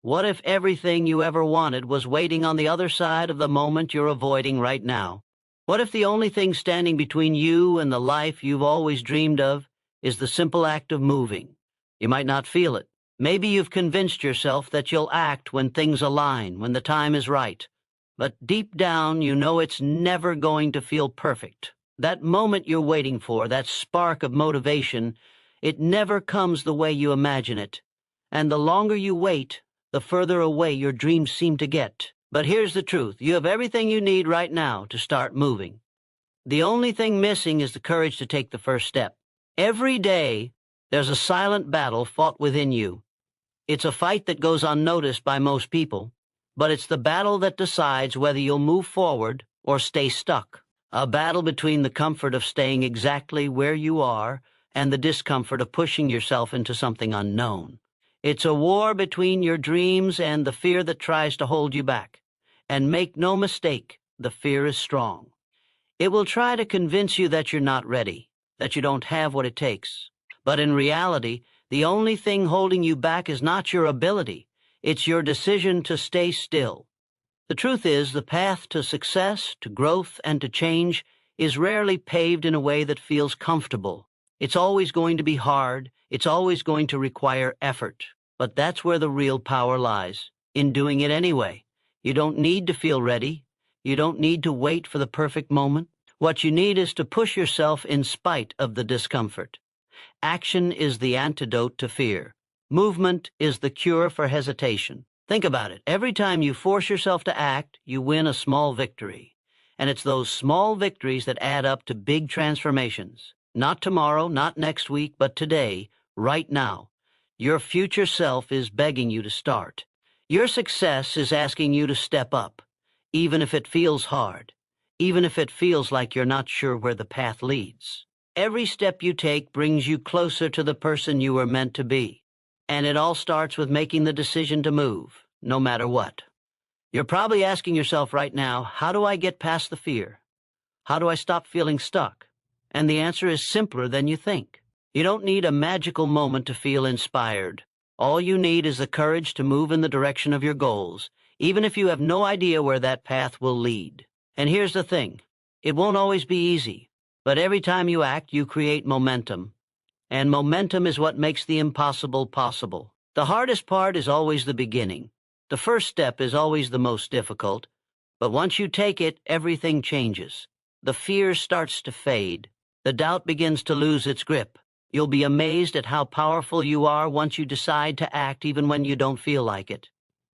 What if everything you ever wanted was waiting on the other side of the moment you're avoiding right now? What if the only thing standing between you and the life you've always dreamed of is the simple act of moving? You might not feel it. Maybe you've convinced yourself that you'll act when things align, when the time is right. But deep down, you know it's never going to feel perfect. That moment you're waiting for, that spark of motivation, it never comes the way you imagine it. And the longer you wait, the further away your dreams seem to get. But here's the truth. You have everything you need right now to start moving. The only thing missing is the courage to take the first step. Every day, there's a silent battle fought within you. It's a fight that goes unnoticed by most people, but it's the battle that decides whether you'll move forward or stay stuck. A battle between the comfort of staying exactly where you are and the discomfort of pushing yourself into something unknown. It's a war between your dreams and the fear that tries to hold you back. And make no mistake, the fear is strong. It will try to convince you that you're not ready, that you don't have what it takes. But in reality, the only thing holding you back is not your ability. It's your decision to stay still. The truth is, the path to success, to growth, and to change is rarely paved in a way that feels comfortable. It's always going to be hard. It's always going to require effort. But that's where the real power lies, in doing it anyway. You don't need to feel ready. You don't need to wait for the perfect moment. What you need is to push yourself in spite of the discomfort. Action is the antidote to fear. Movement is the cure for hesitation. Think about it. Every time you force yourself to act, you win a small victory. And it's those small victories that add up to big transformations. Not tomorrow, not next week, but today, right now. Your future self is begging you to start. Your success is asking you to step up, even if it feels hard, even if it feels like you're not sure where the path leads. Every step you take brings you closer to the person you were meant to be. And it all starts with making the decision to move, no matter what. You're probably asking yourself right now, how do I get past the fear? How do I stop feeling stuck? And the answer is simpler than you think. You don't need a magical moment to feel inspired. All you need is the courage to move in the direction of your goals, even if you have no idea where that path will lead. And here's the thing. It won't always be easy, but every time you act, you create momentum. And momentum is what makes the impossible possible. The hardest part is always the beginning. The first step is always the most difficult, but once you take it, everything changes. The fear starts to fade. The doubt begins to lose its grip. You'll be amazed at how powerful you are once you decide to act even when you don't feel like it.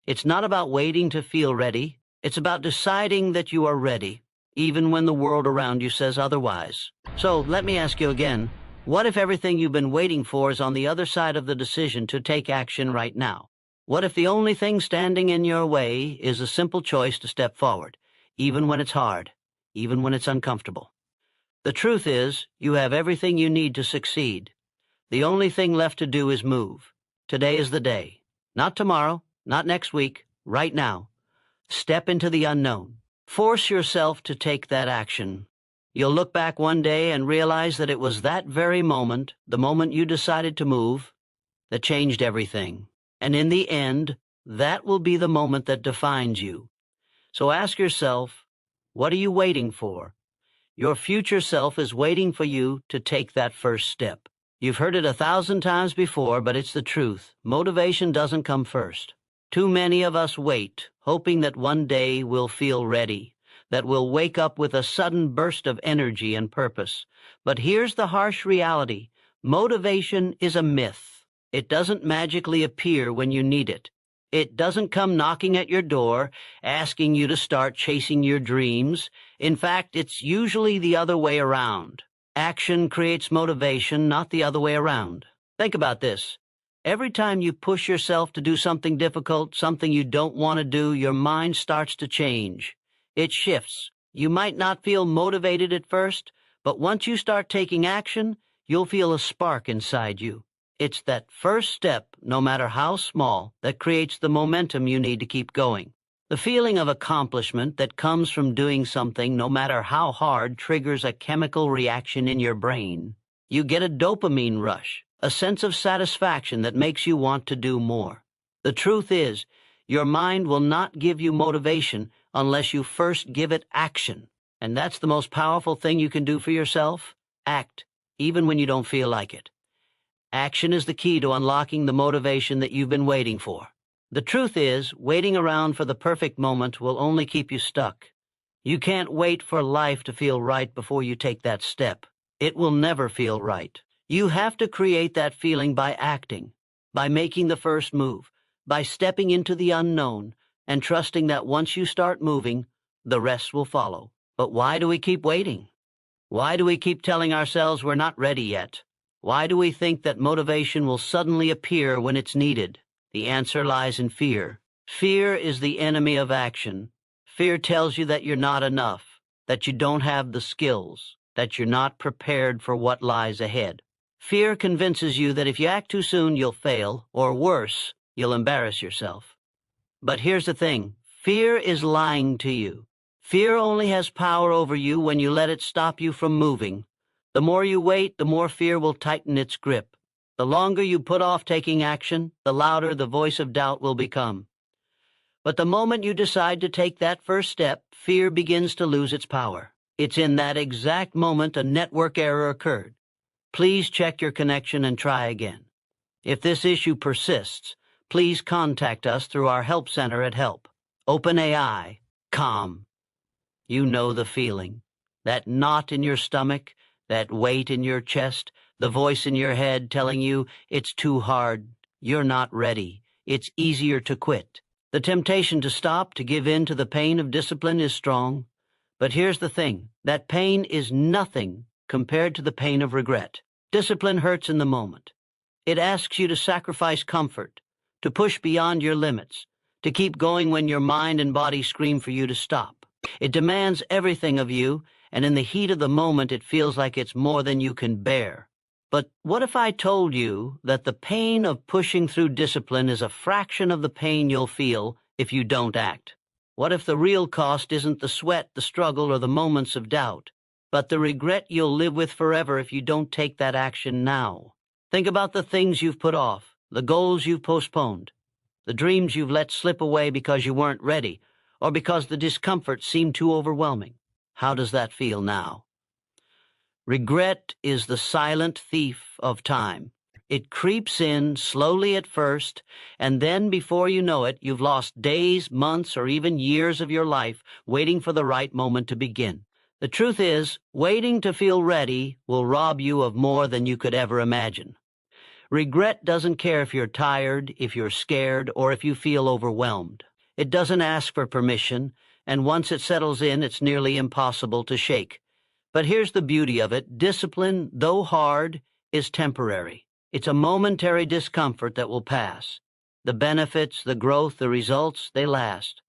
It's not about waiting to feel ready. It's about deciding that you are ready, even when the world around you says otherwise. So let me ask you again, what if everything you've been waiting for is on the other side of the decision to take action right now? What if the only thing standing in your way is a simple choice to step forward, even when it's hard, even when it's uncomfortable? The truth is, you have everything you need to succeed. The only thing left to do is move. Today is the day. Not tomorrow, not next week, right now. Step into the unknown. Force yourself to take that action. You'll look back one day and realize that it was that very moment, the moment you decided to move, that changed everything. And in the end, that will be the moment that defines you. So ask yourself, what are you waiting for? Your future self is waiting for you to take that first step. You've heard it 1,000 times before, but it's the truth. Motivation doesn't come first. Too many of us wait, hoping that one day we'll feel ready, that we'll wake up with a sudden burst of energy and purpose. But here's the harsh reality. Motivation is a myth. It doesn't magically appear when you need it. It doesn't come knocking at your door, asking you to start chasing your dreams. In fact, it's usually the other way around. Action creates motivation, not the other way around. Think about this. Every time you push yourself to do something difficult, something you don't want to do, your mind starts to change. It shifts. You might not feel motivated at first, but once you start taking action, you'll feel a spark inside you. It's that first step, no matter how small, that creates the momentum you need to keep going. The feeling of accomplishment that comes from doing something, no matter how hard, triggers a chemical reaction in your brain. You get a dopamine rush, a sense of satisfaction that makes you want to do more. The truth is, Your mind will not give you motivation unless you first give it action. And that's the most powerful thing you can do for yourself. Act, even when you don't feel like it. Action is the key to unlocking the motivation that you've been waiting for. The truth is, waiting around for the perfect moment will only keep you stuck. You can't wait for life to feel right before you take that step. It will never feel right. You have to create that feeling by acting, by making the first move, by stepping into the unknown, and trusting that once you start moving, the rest will follow. But why do we keep waiting? Why do we keep telling ourselves we're not ready yet? Why do we think that motivation will suddenly appear when it's needed? The answer lies in fear. Fear is the enemy of action. Fear tells you that you're not enough, that you don't have the skills, that you're not prepared for what lies ahead. Fear convinces you that if you act too soon, you'll fail, or worse, you'll embarrass yourself. But here's the thing. Fear is lying to you. Fear only has power over you when you let it stop you from moving. The more you wait, the more fear will tighten its grip. The longer you put off taking action, the louder the voice of doubt will become. But the moment you decide to take that first step, fear begins to lose its power. It's in that exact moment a network error occurred. Please check your connection and try again. If this issue persists, please contact us through our help center at Help. OpenAI, calm. You know the feeling. That knot in your stomach, that weight in your chest, the voice in your head telling you it's too hard, you're not ready, it's easier to quit. The temptation to stop, to give in to the pain of discipline is strong. But here's the thing, that pain is nothing compared to the pain of regret. Discipline hurts in the moment. It asks you to sacrifice comfort, to push beyond your limits, to keep going when your mind and body scream for you to stop. It demands everything of you, and in the heat of the moment it feels like it's more than you can bear. But what if I told you that the pain of pushing through discipline is a fraction of the pain you'll feel if you don't act? What if the real cost isn't the sweat, the struggle, or the moments of doubt, but the regret you'll live with forever if you don't take that action now? Think about the things you've put off, the goals you've postponed, the dreams you've let slip away because you weren't ready, or because the discomfort seemed too overwhelming. How does that feel now? Regret is the silent thief of time. It creeps in slowly at first, and then before you know it, you've lost days, months, or even years of your life waiting for the right moment to begin. The truth is, waiting to feel ready will rob you of more than you could ever imagine. Regret doesn't care if you're tired, if you're scared, or if you feel overwhelmed. It doesn't ask for permission, and once it settles in, it's nearly impossible to shake. But here's the beauty of it. Discipline, though hard, is temporary. It's a momentary discomfort that will pass. The benefits, the growth, the results, they last.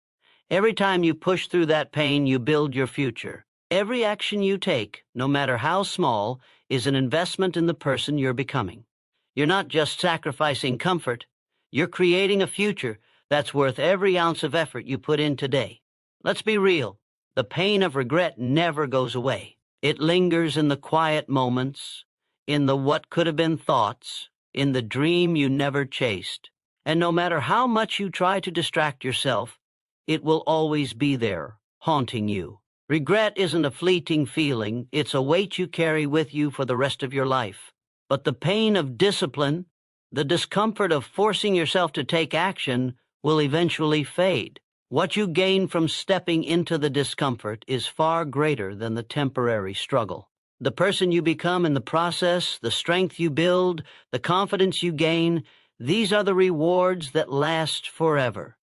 Every time you push through that pain, you build your future. Every action you take, no matter how small, is an investment in the person you're becoming. You're not just sacrificing comfort. You're creating a future that's worth every ounce of effort you put in today. Let's be real. The pain of regret never goes away. It lingers in the quiet moments, in the what could have been thoughts, in the dream you never chased. And no matter how much you try to distract yourself, it will always be there, haunting you. Regret isn't a fleeting feeling, it's a weight you carry with you for the rest of your life. But the pain of discipline, the discomfort of forcing yourself to take action, will eventually fade. What you gain from stepping into the discomfort is far greater than the temporary struggle. The person you become in the process, the strength you build, the confidence you gain, these are the rewards that last forever.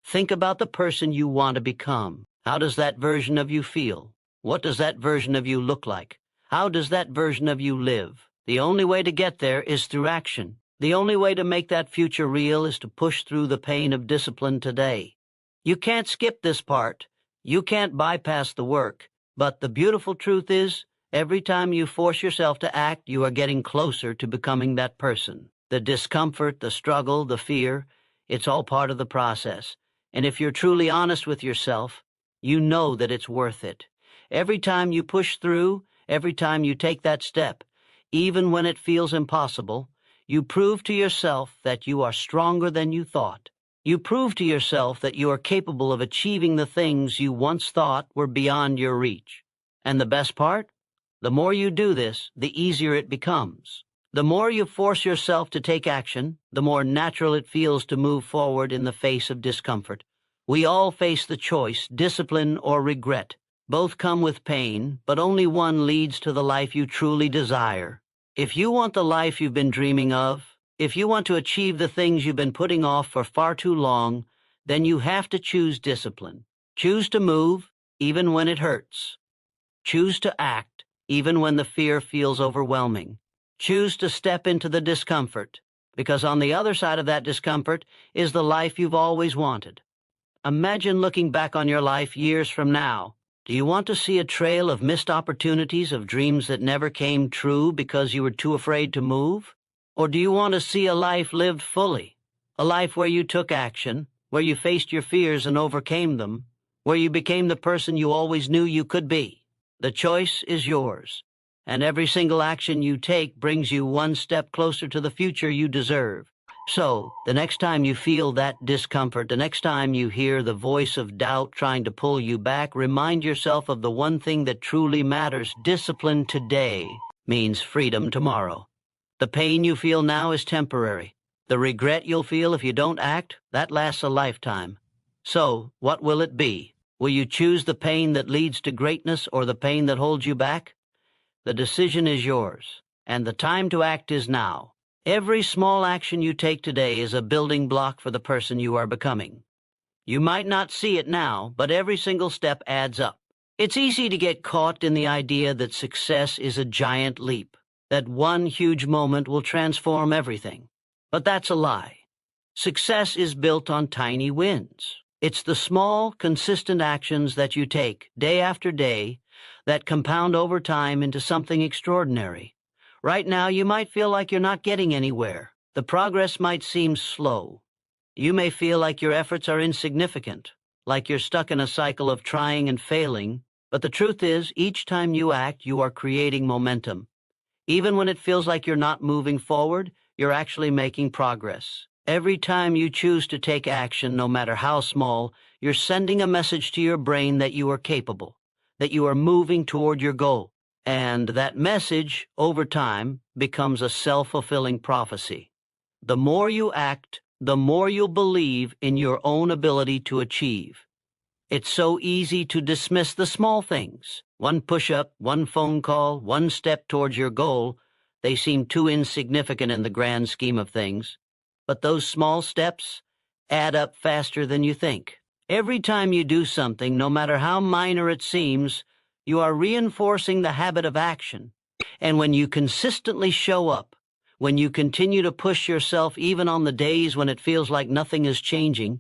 Think about the person you want to become. How does that version of you feel? What does that version of you look like? How does that version of you live? The only way to get there is through action. The only way to make that future real is to push through the pain of discipline today. You can't skip this part. You can't bypass the work. But the beautiful truth is, every time you force yourself to act, you are getting closer to becoming that person. The discomfort, the struggle, the fear, it's all part of the process. And if you're truly honest with yourself, you know that it's worth it. Every time you push through, every time you take that step, even when it feels impossible, you prove to yourself that you are stronger than you thought. You prove to yourself that you are capable of achieving the things you once thought were beyond your reach. And the best part? The more you do this, the easier it becomes. The more you force yourself to take action, the more natural it feels to move forward in the face of discomfort. We all face the choice, discipline or regret. Both come with pain, but only one leads to the life you truly desire. If you want the life you've been dreaming of, if you want to achieve the things you've been putting off for far too long, then you have to choose discipline. Choose to move, even when it hurts. Choose to act, even when the fear feels overwhelming. Choose to step into the discomfort, because on the other side of that discomfort is the life you've always wanted. Imagine looking back on your life years from now. Do you want to see a trail of missed opportunities, of dreams that never came true because you were too afraid to move? Or do you want to see a life lived fully? A life where you took action, where you faced your fears and overcame them, where you became the person you always knew you could be? The choice is yours, and every single action you take brings you one step closer to the future you deserve. So, the next time you feel that discomfort, the next time you hear the voice of doubt trying to pull you back, remind yourself of the one thing that truly matters. Discipline today means freedom tomorrow. The pain you feel now is temporary. The regret you'll feel if you don't act, that lasts a lifetime. So, what will it be? Will you choose the pain that leads to greatness or the pain that holds you back? The decision is yours, and the time to act is now. Every small action you take today is a building block for the person you are becoming. You might not see it now, but every single step adds up. It's easy to get caught in the idea that success is a giant leap, that one huge moment will transform everything. But that's a lie. Success is built on tiny wins. It's the small, consistent actions that you take, day after day, that compound over time into something extraordinary. Right now, you might feel like you're not getting anywhere. The progress might seem slow. You may feel like your efforts are insignificant, like you're stuck in a cycle of trying and failing. But the truth is, each time you act, you are creating momentum. Even when it feels like you're not moving forward, you're actually making progress. Every time you choose to take action, no matter how small, you're sending a message to your brain that you are capable, that you are moving toward your goal. And that message, over time, becomes a self-fulfilling prophecy. The more you act, the more you'll believe in your own ability to achieve. It's so easy to dismiss the small things. One push-up, one phone call, one step towards your goal. They seem too insignificant in the grand scheme of things. But those small steps add up faster than you think. Every time you do something, no matter how minor it seems, you are reinforcing the habit of action. And when you consistently show up, when you continue to push yourself even on the days when it feels like nothing is changing,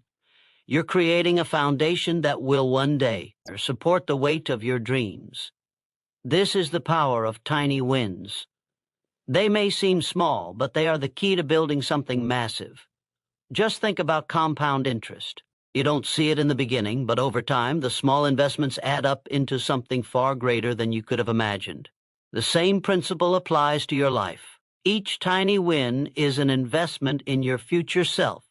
you're creating a foundation that will one day support the weight of your dreams. This is the power of tiny wins. They may seem small, but they are the key to building something massive. Just think about compound interest. You don't see it in the beginning, but over time, the small investments add up into something far greater than you could have imagined. The same principle applies to your life. Each tiny win is an investment in your future self.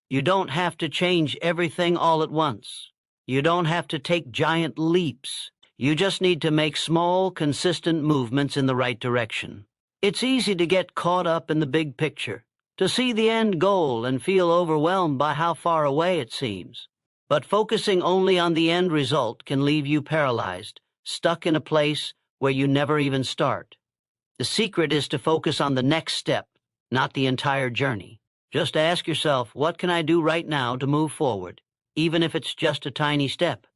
You don't have to change everything all at once. You don't have to take giant leaps. You just need to make small, consistent movements in the right direction. It's easy to get caught up in the big picture, to see the end goal and feel overwhelmed by how far away it seems. But focusing only on the end result can leave you paralyzed, stuck in a place where you never even start. The secret is to focus on the next step, not the entire journey. Just ask yourself, what can I do right now to move forward, even if it's just a tiny step?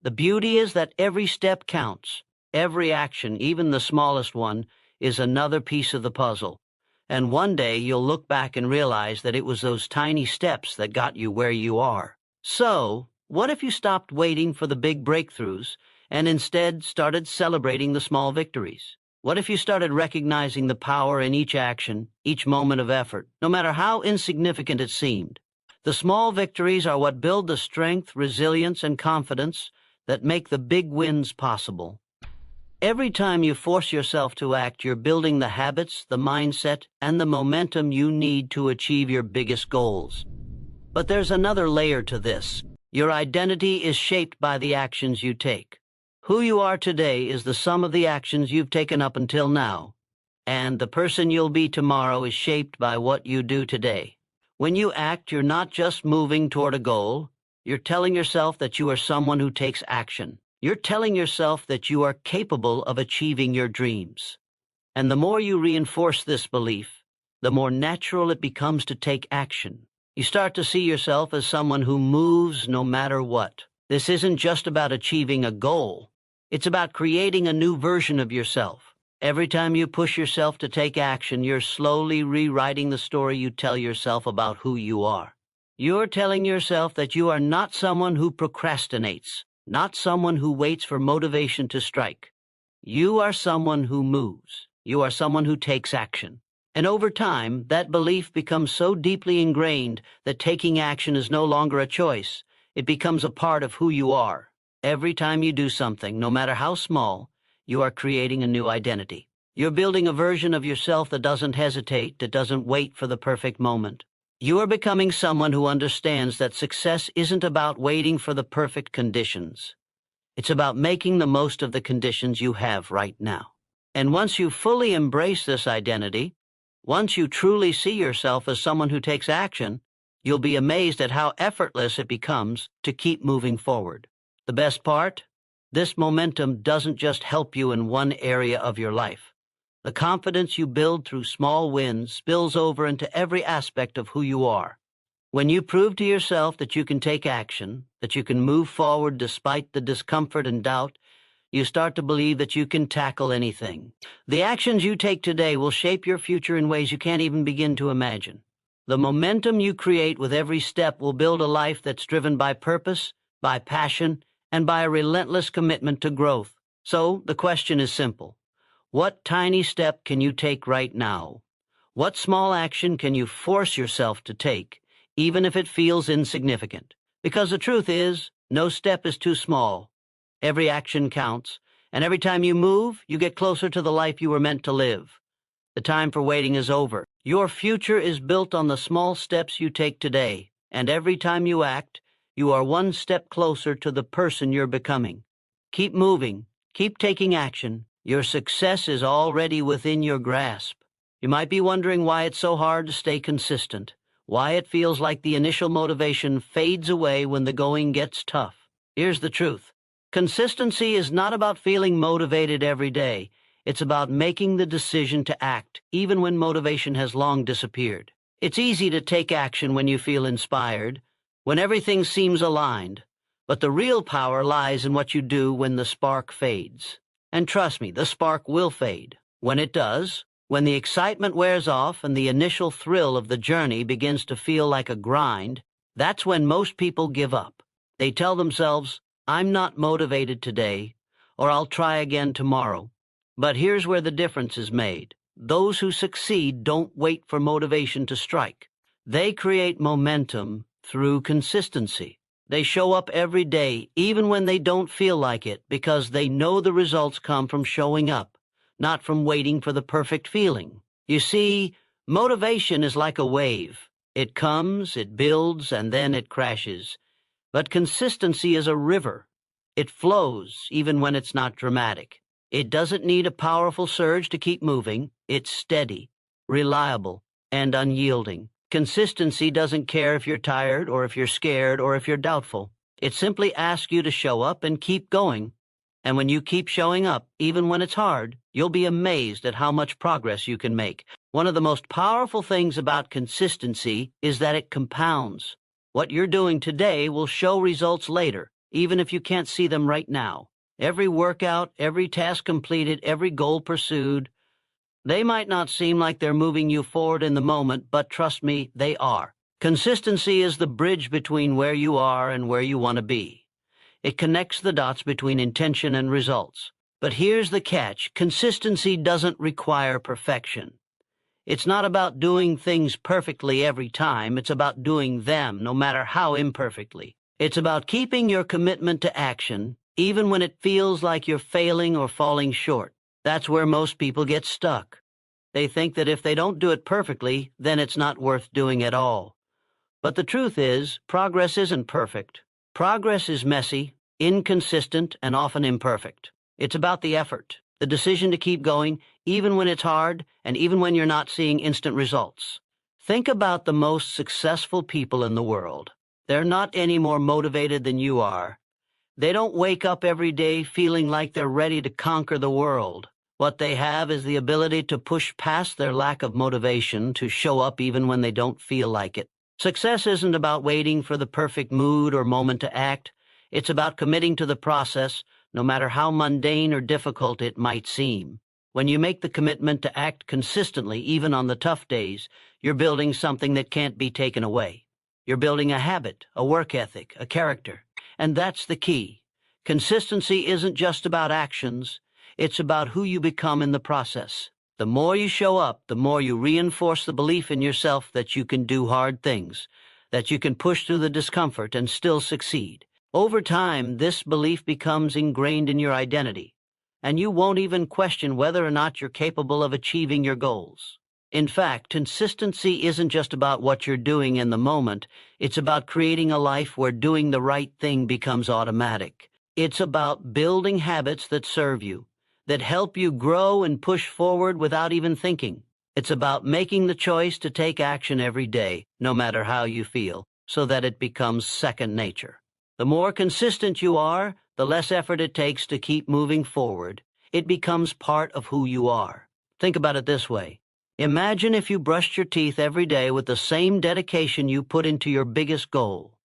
The beauty is that every step counts. Every action, even the smallest one, is another piece of the puzzle. And one day you'll look back and realize that it was those tiny steps that got you where you are. So, what if you stopped waiting for the big breakthroughs and instead started celebrating the small victories? What if you started recognizing the power in each action, each moment of effort, no matter how insignificant it seemed? The small victories are what build the strength, resilience, and confidence that make the big wins possible. Every time you force yourself to act, you're building the habits, the mindset, and the momentum you need to achieve your biggest goals. But there's another layer to this. Your identity is shaped by the actions you take. Who you are today is the sum of the actions you've taken up until now. And the person you'll be tomorrow is shaped by what you do today. When you act, you're not just moving toward a goal. You're telling yourself that you are someone who takes action. You're telling yourself that you are capable of achieving your dreams. And the more you reinforce this belief, the more natural it becomes to take action. You start to see yourself as someone who moves no matter what. This isn't just about achieving a goal. It's about creating a new version of yourself. Every time you push yourself to take action, you're slowly rewriting the story you tell yourself about who you are. You're telling yourself that you are not someone who procrastinates, not someone who waits for motivation to strike. You are someone who moves. You are someone who takes action. And over time, that belief becomes so deeply ingrained that taking action is no longer a choice. It becomes a part of who you are. Every time you do something, no matter how small, you are creating a new identity. You're building a version of yourself that doesn't hesitate, that doesn't wait for the perfect moment. You are becoming someone who understands that success isn't about waiting for the perfect conditions. It's about making the most of the conditions you have right now. And once you fully embrace this identity, once you truly see yourself as someone who takes action, you'll be amazed at how effortless it becomes to keep moving forward. The best part? This momentum doesn't just help you in one area of your life. The confidence you build through small wins spills over into every aspect of who you are. When you prove to yourself that you can take action, that you can move forward despite the discomfort and doubt, you start to believe that you can tackle anything. The actions you take today will shape your future in ways you can't even begin to imagine. The momentum you create with every step will build a life that's driven by purpose, by passion, and by a relentless commitment to growth. So, the question is simple. What tiny step can you take right now? What small action can you force yourself to take, even if it feels insignificant? Because the truth is, no step is too small. Every action counts, and every time you move, you get closer to the life you were meant to live. The time for waiting is over. Your future is built on the small steps you take today, and every time you act, you are one step closer to the person you're becoming. Keep moving, keep taking action. Your success is already within your grasp. You might be wondering why it's so hard to stay consistent, why it feels like the initial motivation fades away when the going gets tough. Here's the truth. Consistency is not about feeling motivated every day. It's about making the decision to act, even when motivation has long disappeared. It's easy to take action when you feel inspired, when everything seems aligned. But the real power lies in what you do when the spark fades. And trust me, the spark will fade. When it does, when the excitement wears off and the initial thrill of the journey begins to feel like a grind, that's when most people give up. They tell themselves, I'm not motivated today, or I'll try again tomorrow. But here's where the difference is made. Those who succeed don't wait for motivation to strike. They create momentum through consistency. They show up every day, even when they don't feel like it, because they know the results come from showing up, not from waiting for the perfect feeling. You see, motivation is like a wave. It comes, it builds, and then it crashes. But consistency is a river. It flows, even when it's not dramatic. It doesn't need a powerful surge to keep moving. It's steady, reliable, and unyielding. Consistency doesn't care if you're tired or if you're scared or if you're doubtful. It simply asks you to show up and keep going. And when you keep showing up, even when it's hard, you'll be amazed at how much progress you can make. One of the most powerful things about consistency is that it compounds. What you're doing today will show results later, even if you can't see them right now. Every workout, every task completed, every goal pursued, they might not seem like they're moving you forward in the moment, but trust me, they are. Consistency is the bridge between where you are and where you want to be. It connects the dots between intention and results. But here's the catch. Consistency doesn't require perfection. It's not about doing things perfectly every time. It's about doing them, no matter how imperfectly. It's about keeping your commitment to action, even when it feels like you're failing or falling short. That's where most people get stuck. They think that if they don't do it perfectly, then it's not worth doing at all. But the truth is, progress isn't perfect. Progress is messy, inconsistent, and often imperfect. It's about the effort, the decision to keep going, even when it's hard, and even when you're not seeing instant results. Think about the most successful people in the world. They're not any more motivated than you are. They don't wake up every day feeling like they're ready to conquer the world. What they have is the ability to push past their lack of motivation to show up even when they don't feel like it. Success isn't about waiting for the perfect mood or moment to act. It's about committing to the process, no matter how mundane or difficult it might seem. When you make the commitment to act consistently, even on the tough days, you're building something that can't be taken away. You're building a habit, a work ethic, a character. And that's the key. Consistency isn't just about actions. It's about who you become in the process. The more you show up, the more you reinforce the belief in yourself that you can do hard things, that you can push through the discomfort and still succeed. Over time, this belief becomes ingrained in your identity, and you won't even question whether or not you're capable of achieving your goals. In fact, consistency isn't just about what you're doing in the moment. It's about creating a life where doing the right thing becomes automatic. It's about building habits that serve you, that help you grow and push forward without even thinking. It's about making the choice to take action every day, no matter how you feel, so that it becomes second nature. The more consistent you are, the less effort it takes to keep moving forward. It becomes part of who you are. Think about it this way. Imagine if you brushed your teeth every day with the same dedication you put into your biggest goal.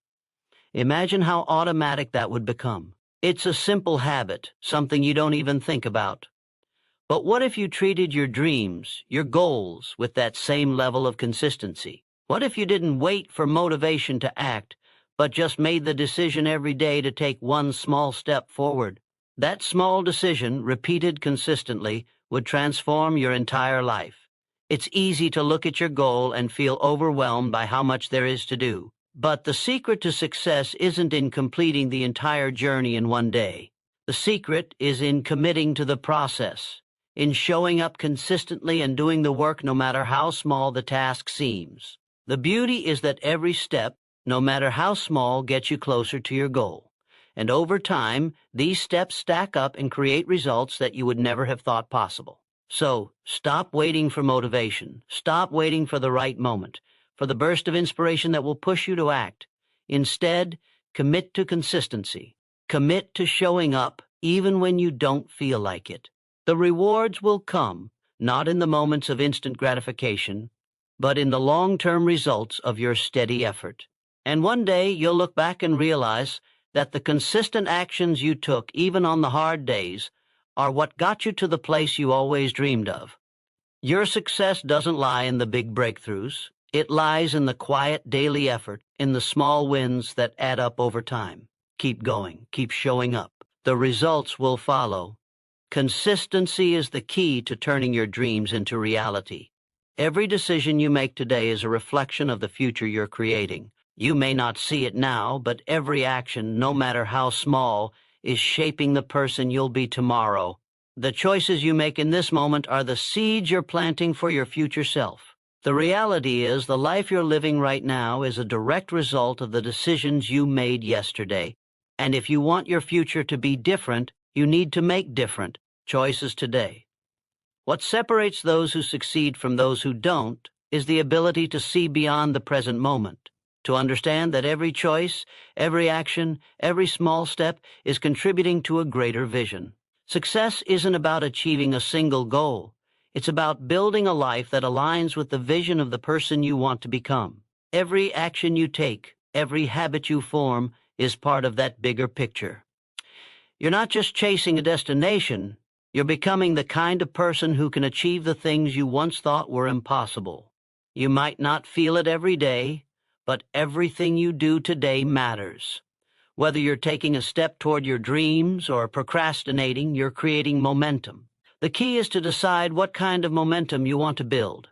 Imagine how automatic that would become. It's a simple habit, something you don't even think about. But what if you treated your dreams, your goals, with that same level of consistency? What if you didn't wait for motivation to act, but just made the decision every day to take one small step forward? That small decision, repeated consistently, would transform your entire life. It's easy to look at your goal and feel overwhelmed by how much there is to do. But the secret to success isn't in completing the entire journey in one day. The secret is in committing to the process, in showing up consistently and doing the work no matter how small the task seems. The beauty is that every step, no matter how small, gets you closer to your goal. And over time, these steps stack up and create results that you would never have thought possible. So, stop waiting for motivation. Stop waiting for the right moment, for the burst of inspiration that will push you to act. Instead, commit to consistency. Commit to showing up even when you don't feel like it. The rewards will come, not in the moments of instant gratification, but in the long-term results of your steady effort. And one day you'll look back and realize that the consistent actions you took, even on the hard days, are what got you to the place you always dreamed of. Your success doesn't lie in the big breakthroughs. It lies in the quiet daily effort, in the small wins that add up over time. Keep going, keep showing up. The results will follow. Consistency is the key to turning your dreams into reality. Every decision you make today is a reflection of the future you're creating. You may not see it now, but every action, no matter how small, is shaping the person you'll be tomorrow. The choices you make in this moment are the seeds you're planting for your future self. The reality is the life you're living right now is a direct result of the decisions you made yesterday. And if you want your future to be different, you need to make different choices today. What separates those who succeed from those who don't is the ability to see beyond the present moment, to understand that every choice, every action, every small step is contributing to a greater vision. Success isn't about achieving a single goal. It's about building a life that aligns with the vision of the person you want to become. Every action you take, every habit you form, is part of that bigger picture. You're not just chasing a destination, you're becoming the kind of person who can achieve the things you once thought were impossible. You might not feel it every day, but everything you do today matters. Whether you're taking a step toward your dreams or procrastinating, you're creating momentum. The key is to decide what kind of momentum you want to build.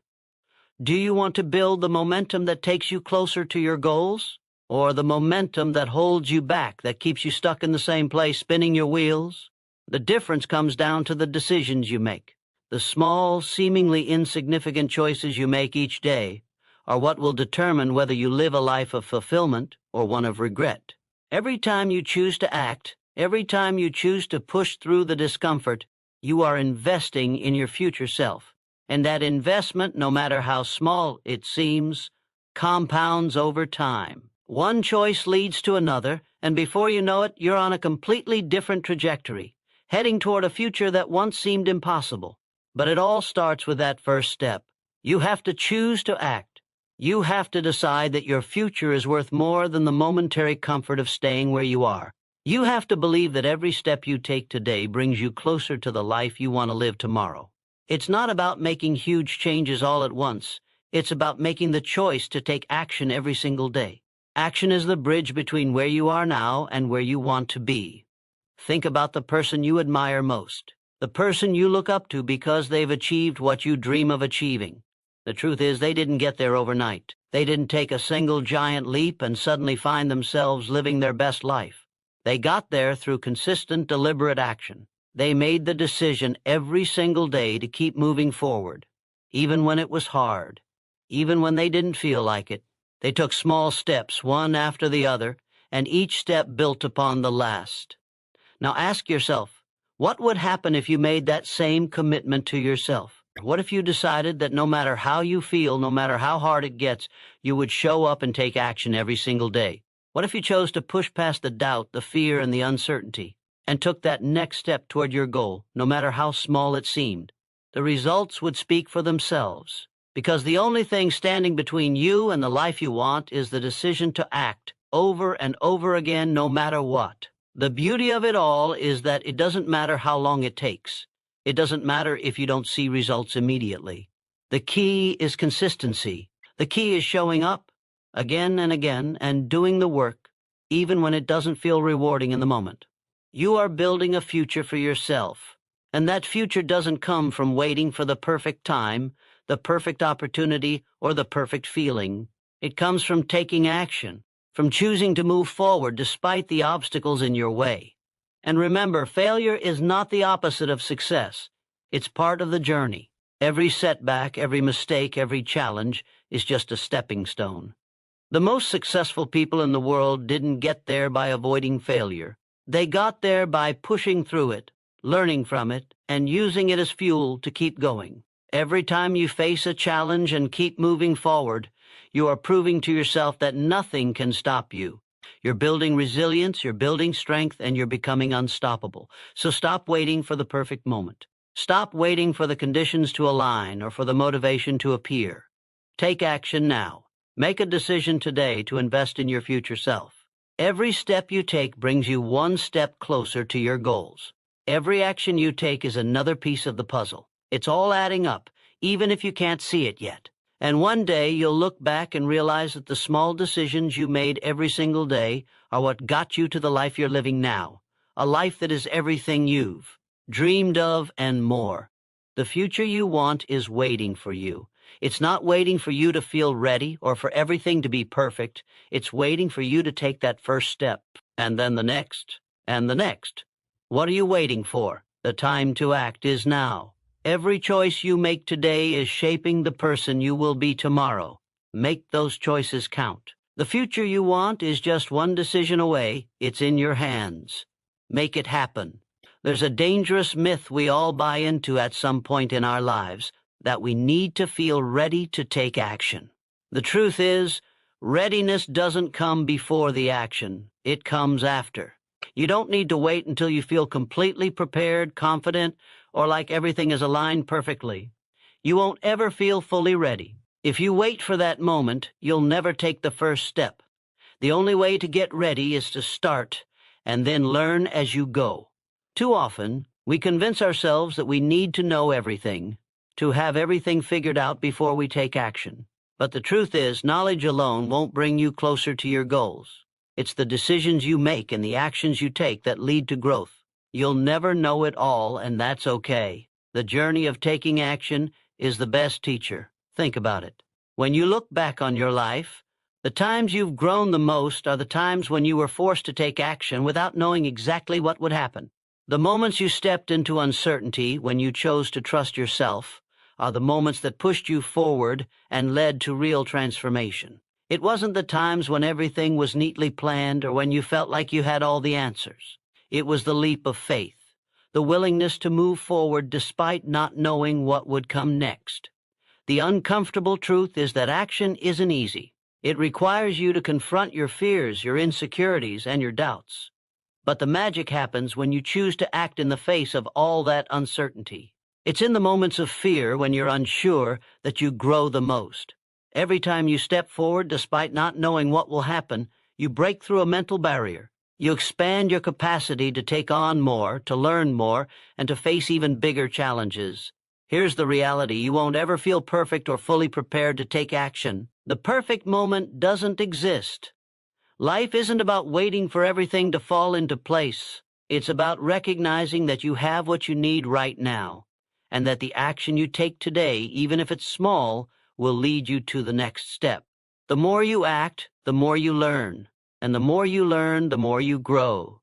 Do you want to build the momentum that takes you closer to your goals, or the momentum that holds you back, that keeps you stuck in the same place, spinning your wheels? The difference comes down to the decisions you make. The small, seemingly insignificant choices you make each day are what will determine whether you live a life of fulfillment or one of regret. Every time you choose to act, every time you choose to push through the discomfort, you are investing in your future self. And that investment, no matter how small it seems, compounds over time. One choice leads to another, and before you know it, you're on a completely different trajectory, heading toward a future that once seemed impossible. But it all starts with that first step. You have to choose to act. You have to decide that your future is worth more than the momentary comfort of staying where you are. You have to believe that every step you take today brings you closer to the life you want to live tomorrow. It's not about making huge changes all at once. It's about making the choice to take action every single day. Action is the bridge between where you are now and where you want to be. Think about the person you admire most, the person you look up to because they've achieved what you dream of achieving. The truth is, they didn't get there overnight. They didn't take a single giant leap and suddenly find themselves living their best life. They got there through consistent, deliberate action. They made the decision every single day to keep moving forward, even when it was hard, even when they didn't feel like it. They took small steps, one after the other, and each step built upon the last. Now ask yourself, what would happen if you made that same commitment to yourself? What if you decided that no matter how you feel, no matter how hard it gets, you would show up and take action every single day? What if you chose to push past the doubt, the fear, and the uncertainty, and took that next step toward your goal, no matter how small it seemed? The results would speak for themselves, because the only thing standing between you and the life you want is the decision to act over and over again, no matter what. The beauty of it all is that it doesn't matter how long it takes. It doesn't matter if you don't see results immediately. The key is consistency. The key is showing up again and again and doing the work, even when it doesn't feel rewarding in the moment. You are building a future for yourself, and that future doesn't come from waiting for the perfect time, the perfect opportunity, or the perfect feeling. It comes from taking action, from choosing to move forward despite the obstacles in your way. And remember, failure is not the opposite of success. It's part of the journey. Every setback, every mistake, every challenge is just a stepping stone. The most successful people in the world didn't get there by avoiding failure. They got there by pushing through it, learning from it, and using it as fuel to keep going. Every time you face a challenge and keep moving forward, you are proving to yourself that nothing can stop you. You're building resilience, you're building strength, and you're becoming unstoppable. So stop waiting for the perfect moment. Stop waiting for the conditions to align or for the motivation to appear. Take action now. Make a decision today to invest in your future self. Every step you take brings you one step closer to your goals. Every action you take is another piece of the puzzle. It's all adding up, even if you can't see it yet. And one day you'll look back and realize that the small decisions you made every single day are what got you to the life you're living now, a life that is everything you've dreamed of and more. The future you want is waiting for you. It's not waiting for you to feel ready or for everything to be perfect. It's waiting for you to take that first step, and then the next, and the next. What are you waiting for? The time to act is now. Every choice you make today is shaping the person you will be tomorrow. Make those choices count. The future you want is just one decision away. It's in your hands. Make it happen. There's a dangerous myth we all buy into at some point in our lives, that we need to feel ready to take action. The truth is, readiness doesn't come before the action. It comes after. You don't need to wait until you feel completely prepared, confident, or like everything is aligned perfectly. You won't ever feel fully ready. If you wait for that moment, you'll never take the first step. The only way to get ready is to start and then learn as you go. Too often, we convince ourselves that we need to know everything, to have everything figured out before we take action. But the truth is, knowledge alone won't bring you closer to your goals. It's the decisions you make and the actions you take that lead to growth. You'll never know it all, and that's okay. The journey of taking action is the best teacher. Think about it. When you look back on your life, the times you've grown the most are the times when you were forced to take action without knowing exactly what would happen. The moments you stepped into uncertainty, when you chose to trust yourself, are the moments that pushed you forward and led to real transformation. It wasn't the times when everything was neatly planned or when you felt like you had all the answers. It was the leap of faith, the willingness to move forward despite not knowing what would come next. The uncomfortable truth is that action isn't easy. It requires you to confront your fears, your insecurities, and your doubts. But the magic happens when you choose to act in the face of all that uncertainty. It's in the moments of fear, when you're unsure, that you grow the most. Every time you step forward despite not knowing what will happen, you break through a mental barrier. You expand your capacity to take on more, to learn more, and to face even bigger challenges. Here's the reality: you won't ever feel perfect or fully prepared to take action. The perfect moment doesn't exist. Life isn't about waiting for everything to fall into place. It's about recognizing that you have what you need right now, and that the action you take today, even if it's small, will lead you to the next step. The more you act, the more you learn, and the more you learn, the more you grow.